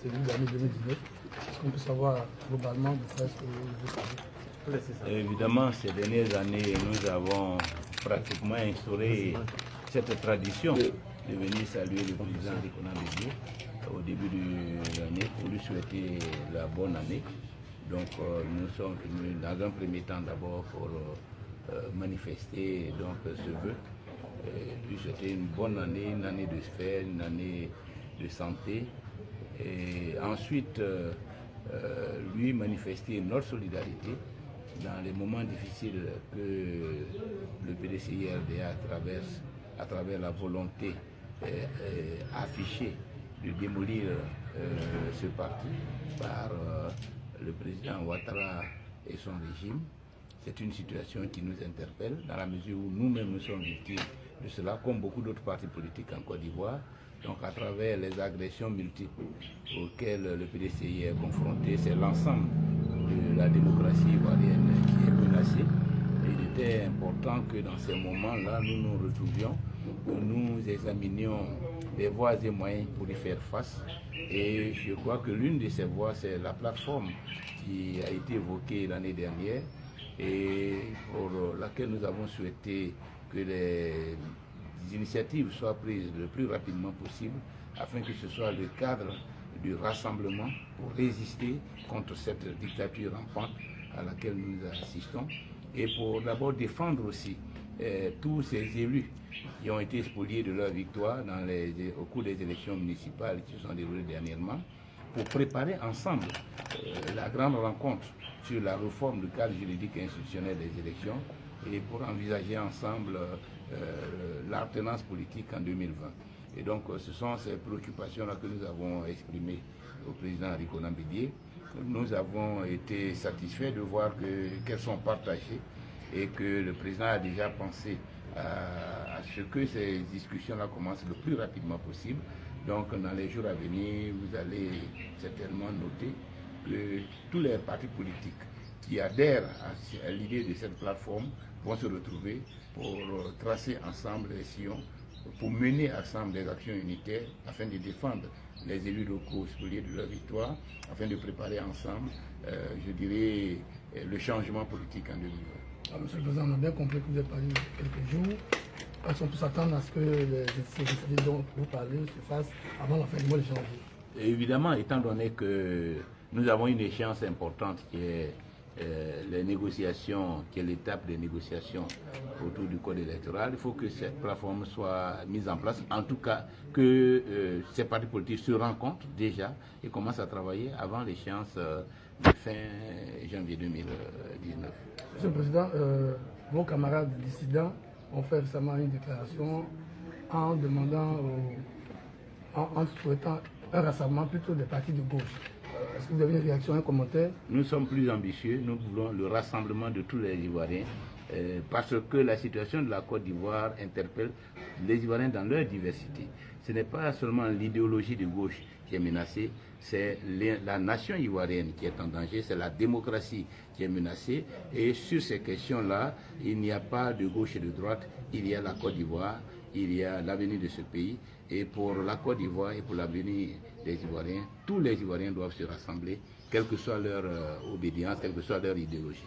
celui de l'année 2019. Est-ce qu'on peut savoir globalement de ça ce que vous voulez savoir? Évidemment, ces dernières années, nous avons pratiquement instauré cette tradition de venir saluer le président Rikonan Bédié au début de l'année pour lui souhaiter la bonne année. Donc nous sommes venus dans un premier temps d'abord pour manifester donc, ce vœu. Lui souhaiter une bonne année, une année de sphère, une année de santé. Et ensuite, lui manifester notre solidarité dans les moments difficiles que le PDCI-RDA traverse à travers la volonté affichée de démolir ce parti par le président Ouattara et son régime. C'est une situation qui nous interpelle dans la mesure où nous-mêmes nous sommes victimes de cela, comme beaucoup d'autres partis politiques en Côte d'Ivoire. Donc à travers les agressions multiples auxquelles le PDCI est confronté, c'est l'ensemble de la démocratie ivoirienne qui est menacée. Il était important que dans ces moments-là, nous nous retrouvions, que nous examinions les voies et moyens pour y faire face. Et je crois que l'une de ces voies, c'est la plateforme qui a été évoquée l'année dernière et pour laquelle nous avons souhaité que les initiatives soient prises le plus rapidement possible afin que ce soit le cadre du rassemblement pour résister contre cette dictature rampante à laquelle nous assistons et pour d'abord défendre aussi tous ces élus qui ont été spoliés de leur victoire au cours des élections municipales qui se sont déroulées dernièrement, pour préparer ensemble la grande rencontre sur la réforme du cadre juridique et institutionnel des élections et pour envisager ensemble l'alternance politique en 2020. Et donc ce sont ces préoccupations-là que nous avons exprimées au président Rikonan Bédié. Nous avons été satisfaits de voir qu'elles sont partagées et que le président a déjà pensé à ce que ces discussions-là commencent le plus rapidement possible. Donc dans les jours à venir, vous allez certainement noter que tous les partis politiques qui adhèrent à l'idée de cette plateforme vont se retrouver pour tracer ensemble les sillons, pour mener ensemble des actions unitaires afin de défendre les élus locaux spoliés de leur victoire, afin de préparer ensemble, je dirais, le changement politique en 2020. Alors, Monsieur le Président, on a bien compris que vous êtes parlé quelques jours. Est-ce qu'on peut s'attendre à ce que les initiatives dont vous parlez se fassent avant la fin du mois de janvier? Et évidemment, étant donné que nous avons une échéance importante qui est les négociations, qui est l'étape des négociations autour du code électoral, il faut que cette plateforme soit mise en place, en tout cas que ces partis politiques se rencontrent déjà et commencent à travailler avant l'échéance de fin janvier 2019. Monsieur le Président, vos camarades dissidents ont fait récemment une déclaration en demandant, en souhaitant un rassemblement plutôt des partis de gauche. Est-ce que vous avez une réaction, un commentaire? Nous sommes plus ambitieux, nous voulons le rassemblement de tous les Ivoiriens parce que la situation de la Côte d'Ivoire interpelle les Ivoiriens dans leur diversité. Ce n'est pas seulement l'idéologie de gauche qui est menacée, c'est la nation ivoirienne qui est en danger, c'est la démocratie qui est menacée. Et sur ces questions-là, il n'y a pas de gauche et de droite, il y a la Côte d'Ivoire, il y a l'avenir de ce pays. Et pour la Côte d'Ivoire et pour l'avenir des Ivoiriens, tous les Ivoiriens doivent se rassembler, quelle que soit leur obédience, quelle que soit leur idéologie.